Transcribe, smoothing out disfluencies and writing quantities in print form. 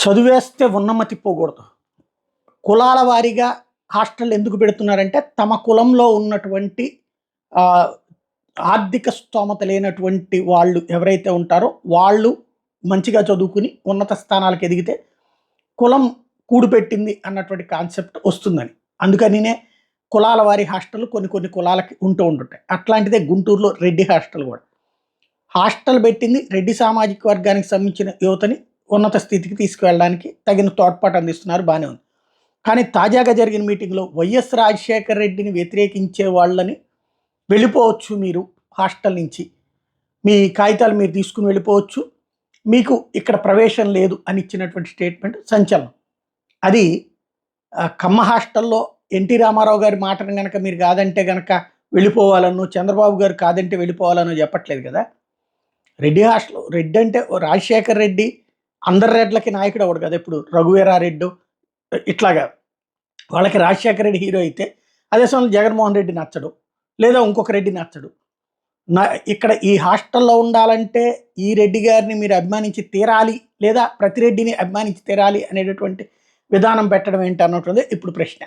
చదివేస్తే ఉన్నమతి పోకూడదు. కులాల వారీగా హాస్టల్ ఎందుకు పెడుతున్నారంటే తమ కులంలో ఉన్నటువంటి ఆర్థిక స్తోమత లేనటువంటి వాళ్ళు ఎవరైతే ఉంటారో వాళ్ళు మంచిగా చదువుకుని ఉన్నత స్థానాలకు ఎదిగితే కులం కూడుపెట్టింది అన్నటువంటి కాన్సెప్ట్ వస్తుందని. అందుకనినే కులాల వారి హాస్టల్ కొన్ని కులాలకి ఉంటుంటాయి. అట్లాంటిదే గుంటూరులో రెడ్డి హాస్టల్ కూడా. హాస్టల్ పెట్టింది రెడ్డి సామాజిక వర్గానికి సంబంధించిన యువతని ఉన్నత స్థితికి తీసుకువెళ్ళడానికి తగిన తోడ్పాటు అందిస్తున్నారు, బాగానే ఉంది. కానీ తాజాగా జరిగిన మీటింగ్లో వైఎస్ రాజశేఖర రెడ్డిని వ్యతిరేకించే వాళ్ళని వెళ్ళిపోవచ్చు మీరు హాస్టల్ నుంచి, మీ కాగితాలు మీరు తీసుకుని వెళ్ళిపోవచ్చు, మీకు ఇక్కడ ప్రవేశం లేదు అని ఇచ్చినటువంటి స్టేట్మెంట్ సంచలనం. అది కమ్మ హాస్టల్లో ఎన్టీ రామారావు గారి మాటను కనుక మీరు కాదంటే కనుక వెళ్ళిపోవాలనో, చంద్రబాబు గారు కాదంటే వెళ్ళిపోవాలనో చెప్పట్లేదు కదా. రెడ్డి హాస్టల్, రెడ్డి అంటే రాజశేఖర రెడ్డి అందరి రెడ్లకి నాయకుడు అవ్వడు కదా. ఇప్పుడు రఘువీరారెడ్డి ఇట్లాగా వాళ్ళకి రాజశేఖర రెడ్డి హీరో అయితే అదే సమయంలో జగన్మోహన్ రెడ్డి నచ్చడు, లేదా ఇంకొక రెడ్డి నచ్చడు. ఇక్కడ ఈ హాస్టల్లో ఉండాలంటే ఈ రెడ్డి గారిని మీరు అభిమానించి తీరాలి, లేదా ప్రతి రెడ్డిని అభిమానించి తీరాలి అనేటటువంటి విధానం పెట్టడం ఏంటి అన్నట్టుంది ఇప్పుడు ప్రశ్న.